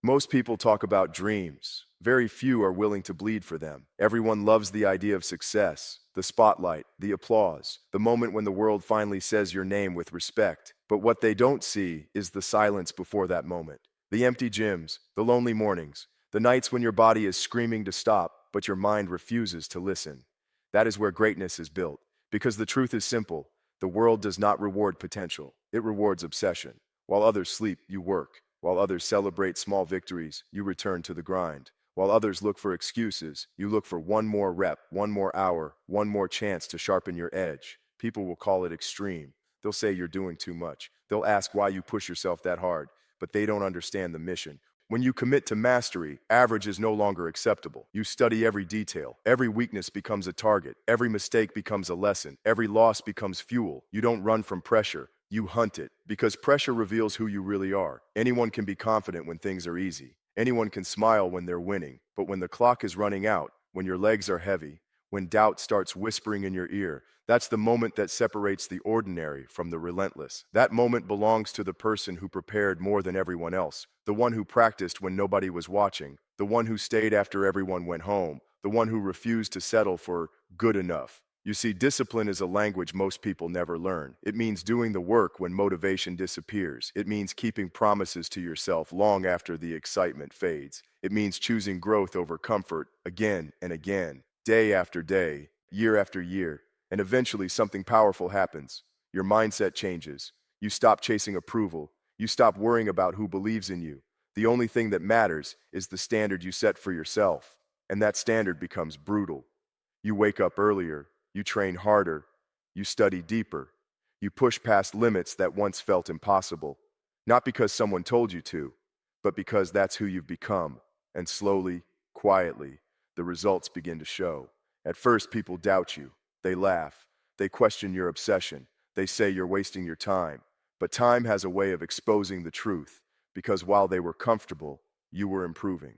Most people talk about dreams. Very few are willing to bleed for them. Everyone loves the idea of success, the spotlight, the applause, the moment when the world finally says your name with respect. But what they don't see is the silence before that moment. The empty gyms, the lonely mornings, the nights when your body is screaming to stop, but your mind refuses to listen. That is where greatness is built. Because the truth is simple, the world does not reward potential, it rewards obsession. While others sleep, you work. While others celebrate small victories, you return to the grind. While others look for excuses, you look for one more rep, one more hour, one more chance to sharpen your edge. People will call it extreme. They'll say you're doing too much. They'll ask why you push yourself that hard, but they don't understand the mission. When you commit to mastery, average is no longer acceptable. You study every detail. Every weakness becomes a target. Every mistake becomes a lesson. Every loss becomes fuel. You don't run from pressure. You hunt it, because pressure reveals who you really are. Anyone can be confident when things are easy. Anyone can smile when they're winning. But when the clock is running out, when your legs are heavy, when doubt starts whispering in your ear, that's the moment that separates the ordinary from the relentless. That moment belongs to the person who prepared more than everyone else, the one who practiced when nobody was watching, the one who stayed after everyone went home, the one who refused to settle for good enough. You see, discipline is a language most people never learn. It means doing the work when motivation disappears. It means keeping promises to yourself long after the excitement fades. It means choosing growth over comfort again and again, day after day, year after year. And eventually something powerful happens. Your mindset changes. You stop chasing approval. You stop worrying about who believes in you. The only thing that matters is the standard you set for yourself. And that standard becomes brutal. You wake up earlier. You train harder, you study deeper, you push past limits that once felt impossible, not because someone told you to, but because that's who you've become. And slowly, quietly, the results begin to show. At first, people doubt you. They laugh. They question your obsession. They say you're wasting your time. But time has a way of exposing the truth, because while they were comfortable, you were improving.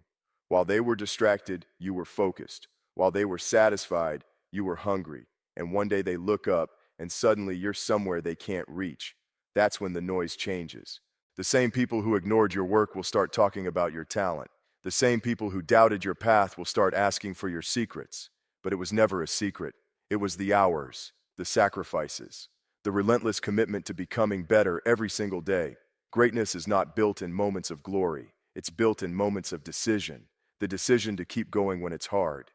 While they were distracted, you were focused. While they were satisfied, you were hungry, and one day they look up, and suddenly you're somewhere they can't reach. That's when the noise changes. The same people who ignored your work will start talking about your talent. The same people who doubted your path will start asking for your secrets. But it was never a secret. It was the hours, the sacrifices, the relentless commitment to becoming better every single day. Greatness is not built in moments of glory. It's built in moments of decision. The decision to keep going when it's hard.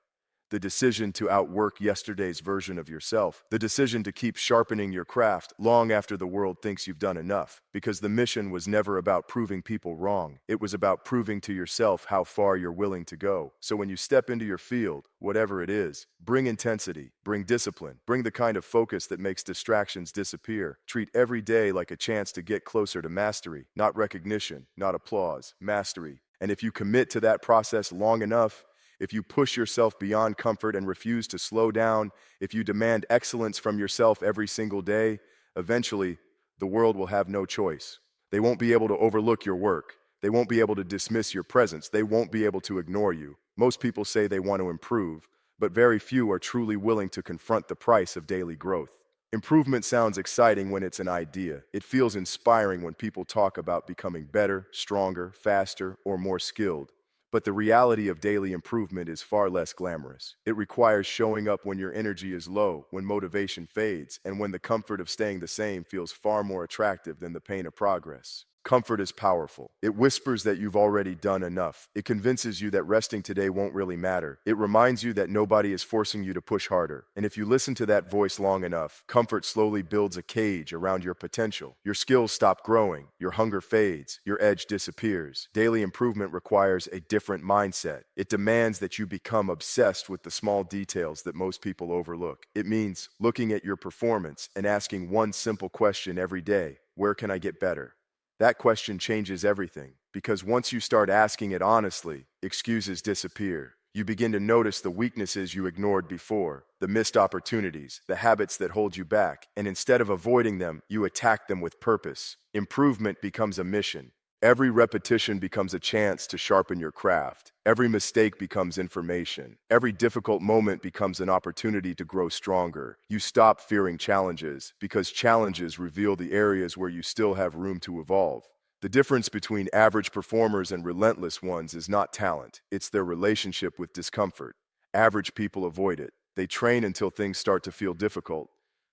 The decision to outwork yesterday's version of yourself, the decision to keep sharpening your craft long after the world thinks you've done enough, because the mission was never about proving people wrong. It was about proving to yourself how far you're willing to go. So when you step into your field, whatever it is, bring intensity, bring discipline, bring the kind of focus that makes distractions disappear. Treat every day like a chance to get closer to mastery, not recognition, not applause, mastery. And if you commit to that process long enough, if you push yourself beyond comfort and refuse to slow down, if you demand excellence from yourself every single day, eventually, the world will have no choice. They won't be able to overlook your work. They won't be able to dismiss your presence. They won't be able to ignore you. Most people say they want to improve, but very few are truly willing to confront the price of daily growth. Improvement sounds exciting when it's an idea. It feels inspiring when people talk about becoming better, stronger, faster, or more skilled. But the reality of daily improvement is far less glamorous. It requires showing up when your energy is low, when motivation fades, and when the comfort of staying the same feels far more attractive than the pain of progress. Comfort is powerful. It whispers that you've already done enough. It convinces you that resting today won't really matter. It reminds you that nobody is forcing you to push harder. And if you listen to that voice long enough, comfort slowly builds a cage around your potential. Your skills stop growing. Your hunger fades. Your edge disappears. Daily improvement requires a different mindset. It demands that you become obsessed with the small details that most people overlook. It means looking at your performance and asking one simple question every day: where can I get better? That question changes everything, because once you start asking it honestly, excuses disappear. You begin to notice the weaknesses you ignored before, the missed opportunities, the habits that hold you back, and instead of avoiding them, you attack them with purpose. Improvement becomes a mission. Every repetition becomes a chance to sharpen your craft. Every mistake becomes information. Every difficult moment becomes an opportunity to grow stronger. You stop fearing challenges, because challenges reveal the areas where you still have room to evolve. The difference between average performers and relentless ones is not talent, it's their relationship with discomfort. Average people avoid it. They train until things start to feel difficult.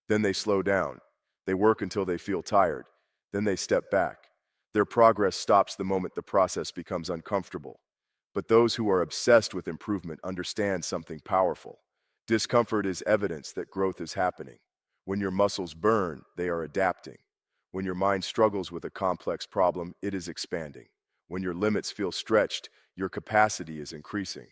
Then they slow down. They work until they feel tired. Then they step back. Their progress stops the moment the process becomes uncomfortable. But those who are obsessed with improvement understand something powerful. Discomfort is evidence that growth is happening. When your muscles burn, they are adapting. When your mind struggles with a complex problem, it is expanding. When your limits feel stretched, your capacity is increasing.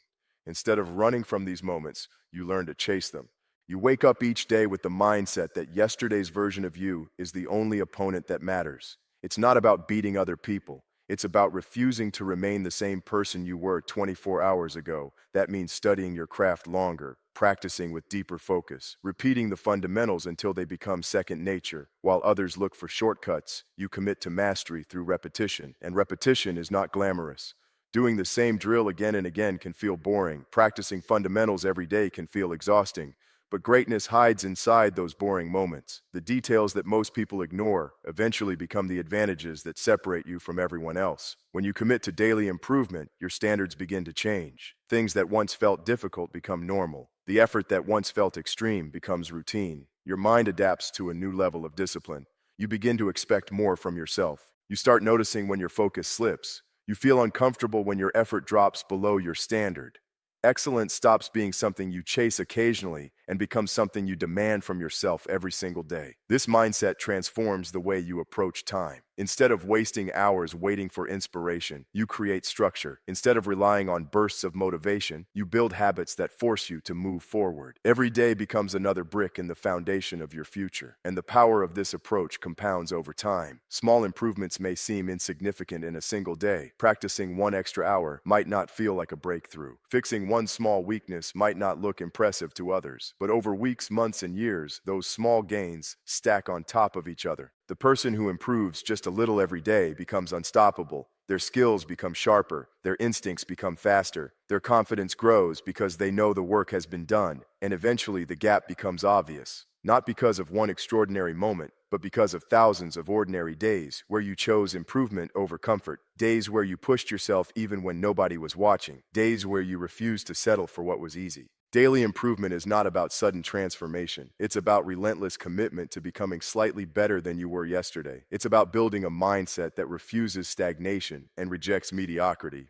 Instead of running from these moments, you learn to chase them. You wake up each day with the mindset that yesterday's version of you is the only opponent that matters. It's not about beating other people. It's about refusing to remain the same person you were 24 hours ago. That means studying your craft longer, practicing with deeper focus, repeating the fundamentals until they become second nature. While others look for shortcuts, you commit to mastery through repetition, and repetition is not glamorous. Doing the same drill again and again can feel boring. Practicing fundamentals every day can feel exhausting. But greatness hides inside those boring moments. The details that most people ignore eventually become the advantages that separate you from everyone else. When you commit to daily improvement, your standards begin to change. Things that once felt difficult become normal. The effort that once felt extreme becomes routine. Your mind adapts to a new level of discipline. You begin to expect more from yourself. You start noticing when your focus slips. You feel uncomfortable when your effort drops below your standard. Excellence stops being something you chase occasionally and becomes something you demand from yourself every single day. This mindset transforms the way you approach time. Instead of wasting hours waiting for inspiration, you create structure. Instead of relying on bursts of motivation, you build habits that force you to move forward. Every day becomes another brick in the foundation of your future, and the power of this approach compounds over time. Small improvements may seem insignificant in a single day. Practicing one extra hour might not feel like a breakthrough. Fixing one small weakness might not look impressive to others, but over weeks, months, and years, those small gains stack on top of each other. The person who improves just a little every day becomes unstoppable. Their skills become sharper, their instincts become faster, their confidence grows because they know the work has been done, and eventually the gap becomes obvious. Not because of one extraordinary moment, but because of thousands of ordinary days where you chose improvement over comfort, days where you pushed yourself even when nobody was watching, days where you refused to settle for what was easy. Daily improvement is not about sudden transformation. It's about relentless commitment to becoming slightly better than you were yesterday. It's about building a mindset that refuses stagnation and rejects mediocrity.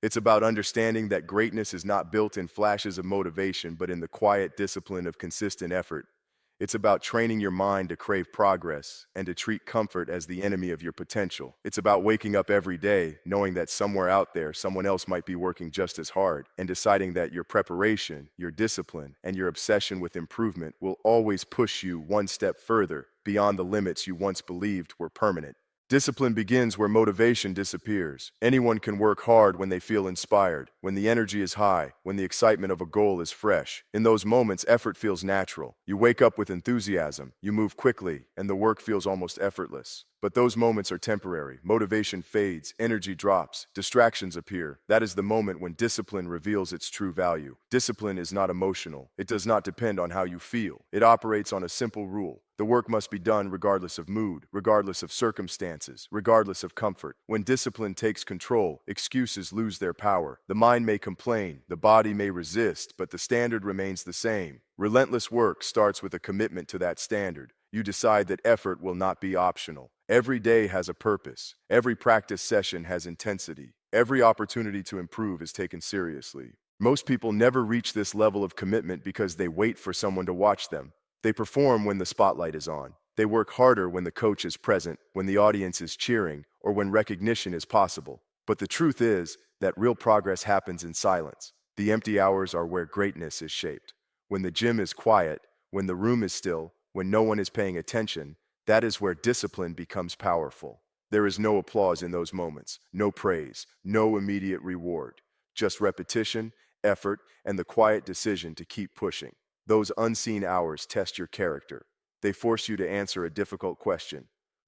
It's about understanding that greatness is not built in flashes of motivation, but in the quiet discipline of consistent effort. It's about training your mind to crave progress and to treat comfort as the enemy of your potential. It's about waking up every day knowing that somewhere out there, someone else might be working just as hard, and deciding that your preparation, your discipline, and your obsession with improvement will always push you one step further beyond the limits you once believed were permanent. Discipline begins where motivation disappears. Anyone can work hard when they feel inspired, when the energy is high, when the excitement of a goal is fresh. In those moments, effort feels natural. You wake up with enthusiasm, you move quickly, and the work feels almost effortless. But those moments are temporary. Motivation fades, energy drops, distractions appear. That is the moment when discipline reveals its true value. Discipline is not emotional. It does not depend on how you feel. It operates on a simple rule. The work must be done regardless of mood, regardless of circumstances, regardless of comfort. When discipline takes control, excuses lose their power. The mind may complain, the body may resist, but the standard remains the same. Relentless work starts with a commitment to that standard. You decide that effort will not be optional. Every day has a purpose. Every practice session has intensity. Every opportunity to improve is taken seriously. Most people never reach this level of commitment because they wait for someone to watch them. They perform when the spotlight is on. They work harder when the coach is present, when the audience is cheering, or when recognition is possible. But the truth is that real progress happens in silence. The empty hours are where greatness is shaped. When the gym is quiet, when the room is still, when no one is paying attention, that is where discipline becomes powerful. There is no applause in those moments, no praise, no immediate reward. Just repetition, effort, and the quiet decision to keep pushing. Those unseen hours test your character. They force you to answer a difficult question.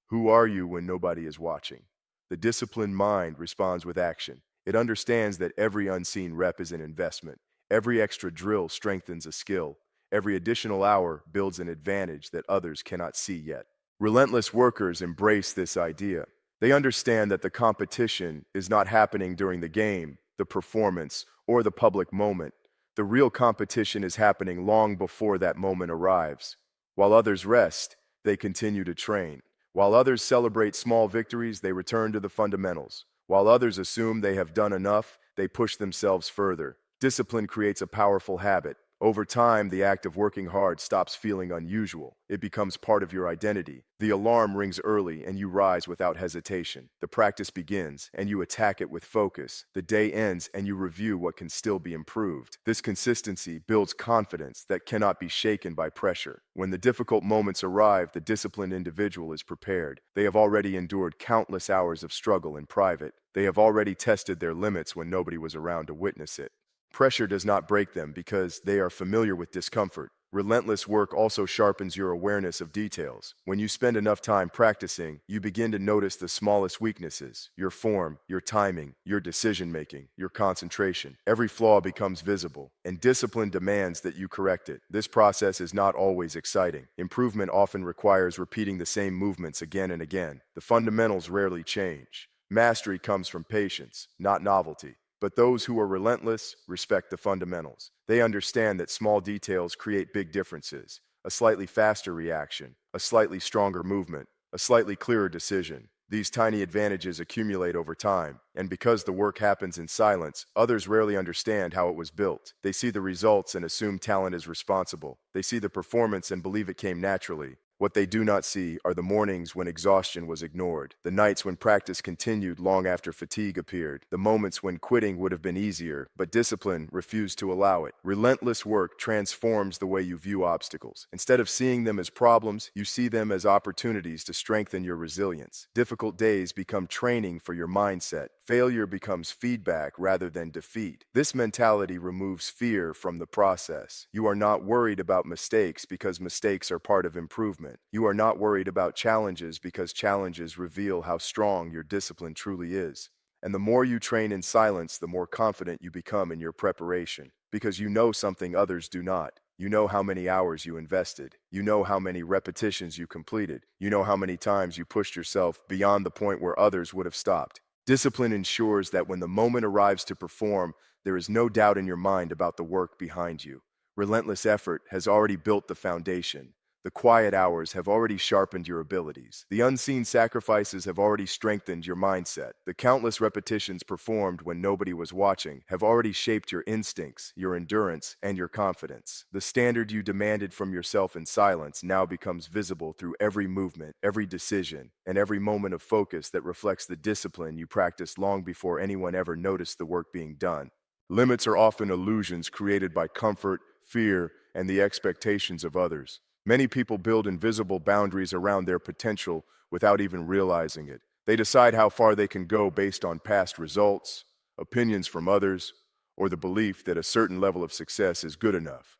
Who are you when nobody is watching? The disciplined mind responds with action. It understands that every unseen rep is an investment. Every extra drill strengthens a skill. Every additional hour builds an advantage that others cannot see yet. Relentless workers embrace this idea. They understand that the competition is not happening during the game, the performance, or the public moment. The real competition is happening long before that moment arrives. While others rest, they continue to train. While others celebrate small victories, they return to the fundamentals. While others assume they have done enough, they push themselves further. Discipline creates a powerful habit. Over time, the act of working hard stops feeling unusual. It becomes part of your identity. The alarm rings early and you rise without hesitation. The practice begins and you attack it with focus. The day ends and you review what can still be improved. This consistency builds confidence that cannot be shaken by pressure. When the difficult moments arrive, the disciplined individual is prepared. They have already endured countless hours of struggle in private. They have already tested their limits when nobody was around to witness it. Pressure does not break them because they are familiar with discomfort. Relentless work also sharpens your awareness of details. When you spend enough time practicing, you begin to notice the smallest weaknesses: your form, your timing, your decision-making, your concentration. Every flaw becomes visible, and discipline demands that you correct it. This process is not always exciting. Improvement often requires repeating the same movements again and again. The fundamentals rarely change. Mastery comes from patience, not novelty. But those who are relentless respect the fundamentals. They understand that small details create big differences. A slightly faster reaction, a slightly stronger movement, a slightly clearer decision. These tiny advantages accumulate over time, and because the work happens in silence, others rarely understand how it was built. They see the results and assume talent is responsible. They see the performance and believe it came naturally. What they do not see are the mornings when exhaustion was ignored, the nights when practice continued long after fatigue appeared, the moments when quitting would have been easier, but discipline refused to allow it. Relentless work transforms the way you view obstacles. Instead of seeing them as problems, you see them as opportunities to strengthen your resilience. Difficult days become training for your mindset. Failure becomes feedback rather than defeat. This mentality removes fear from the process. You are not worried about mistakes because mistakes are part of improvement. You are not worried about challenges because challenges reveal how strong your discipline truly is. And the more you train in silence, the more confident you become in your preparation, because you know something others do not. You know how many hours you invested. You know how many repetitions you completed. You know how many times you pushed yourself beyond the point where others would have stopped. Discipline ensures that when the moment arrives to perform, there is no doubt in your mind about the work behind you. Relentless effort has already built the foundation. The quiet hours have already sharpened your abilities. The unseen sacrifices have already strengthened your mindset. The countless repetitions performed when nobody was watching have already shaped your instincts, your endurance, and your confidence. The standard you demanded from yourself in silence now becomes visible through every movement, every decision, and every moment of focus that reflects the discipline you practiced long before anyone ever noticed the work being done. Limits are often illusions created by comfort, fear, and the expectations of others. Many people build invisible boundaries around their potential without even realizing it. They decide how far they can go based on past results, opinions from others, or the belief that a certain level of success is good enough.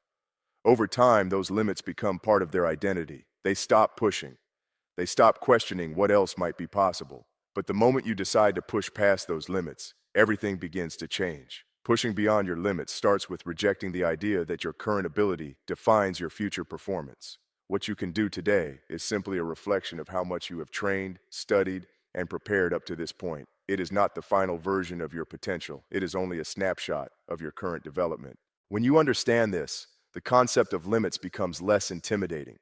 Over time, those limits become part of their identity. They stop pushing. They stop questioning what else might be possible. But the moment you decide to push past those limits, everything begins to change. Pushing beyond your limits starts with rejecting the idea that your current ability defines your future performance. What you can do today is simply a reflection of how much you have trained, studied, and prepared up to this point. It is not the final version of your potential. It is only a snapshot of your current development. When you understand this, the concept of limits becomes less intimidating.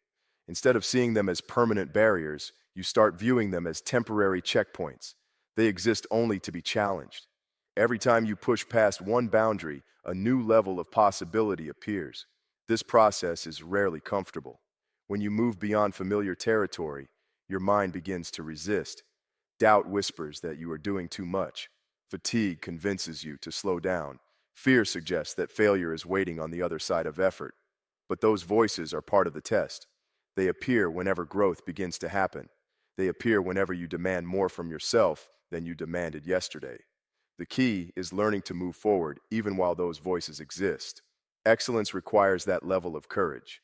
Instead of seeing them as permanent barriers, you start viewing them as temporary checkpoints. They exist only to be challenged. Every time you push past one boundary, a new level of possibility appears. This process is rarely comfortable. When you move beyond familiar territory, your mind begins to resist. Doubt whispers that you are doing too much. Fatigue convinces you to slow down. Fear suggests that failure is waiting on the other side of effort. But those voices are part of the test. They appear whenever growth begins to happen. They appear whenever you demand more from yourself than you demanded yesterday. The key is learning to move forward even while those voices exist. Excellence requires that level of courage.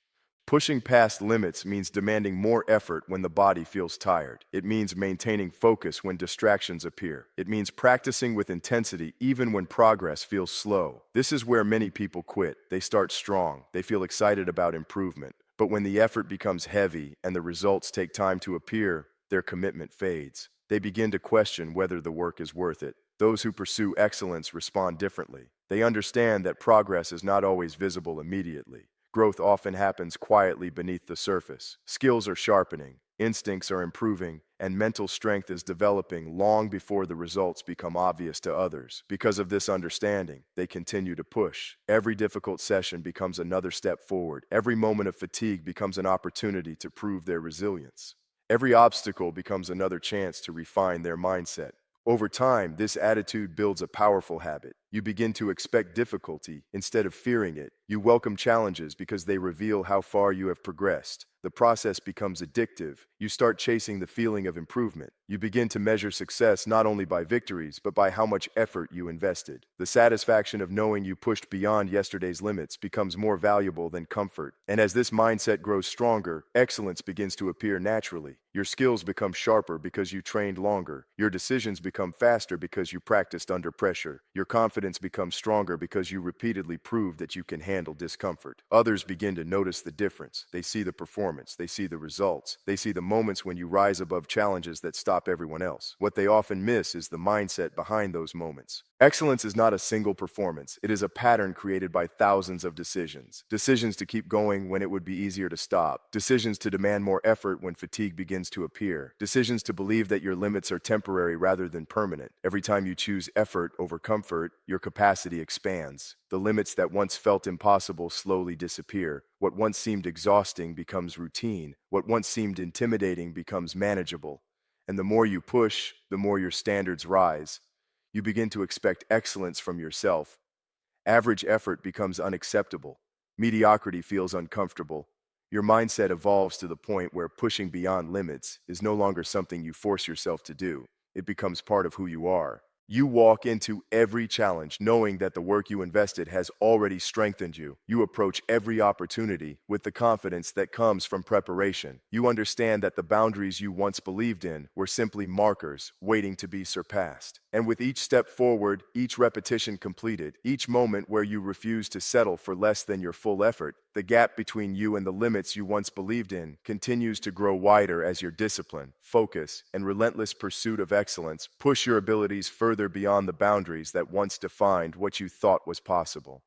Pushing past limits means demanding more effort when the body feels tired. It means maintaining focus when distractions appear. It means practicing with intensity even when progress feels slow. This is where many people quit. They start strong. They feel excited about improvement. But when the effort becomes heavy and the results take time to appear, their commitment fades. They begin to question whether the work is worth it. Those who pursue excellence respond differently. They understand that progress is not always visible immediately. Growth often happens quietly beneath the surface. Skills are sharpening, instincts are improving, and mental strength is developing long before the results become obvious to others. Because of this understanding, they continue to push. Every difficult session becomes another step forward. Every moment of fatigue becomes an opportunity to prove their resilience. Every obstacle becomes another chance to refine their mindset. Over time, this attitude builds a powerful habit. You begin to expect difficulty instead of fearing it. You welcome challenges because they reveal how far you have progressed. The process becomes addictive. You start chasing the feeling of improvement. You begin to measure success not only by victories, but by how much effort you invested. The satisfaction of knowing you pushed beyond yesterday's limits becomes more valuable than comfort. And as this mindset grows stronger, excellence begins to appear naturally. Your skills become sharper because you trained longer. Your decisions become faster because you practiced under pressure. Your confidence becomes stronger because you repeatedly proved that you can handle discomfort. Others begin to notice the difference. They see the performance. They see the results. They see the moments when you rise above challenges that stop everyone else. What they often miss is the mindset behind those moments. Excellence is not a single performance. It is a pattern created by thousands of decisions. Decisions to keep going when it would be easier to stop. Decisions to demand more effort when fatigue begins to appear. Decisions to believe that your limits are temporary rather than permanent. Every time you choose effort over comfort, your capacity expands. The limits that once felt impossible slowly disappear. What once seemed exhausting becomes routine. What once seemed intimidating becomes manageable. And the more you push, the more your standards rise. You begin to expect excellence from yourself. Average effort becomes unacceptable. Mediocrity feels uncomfortable. Your mindset evolves to the point where pushing beyond limits is no longer something you force yourself to do. It becomes part of who you are. You walk into every challenge knowing that the work you invested has already strengthened you. You approach every opportunity with the confidence that comes from preparation. You understand that the boundaries you once believed in were simply markers waiting to be surpassed. And with each step forward, each repetition completed, each moment where you refuse to settle for less than your full effort, the gap between you and the limits you once believed in continues to grow wider as your discipline, focus, and relentless pursuit of excellence push your abilities further beyond the boundaries that once defined what you thought was possible.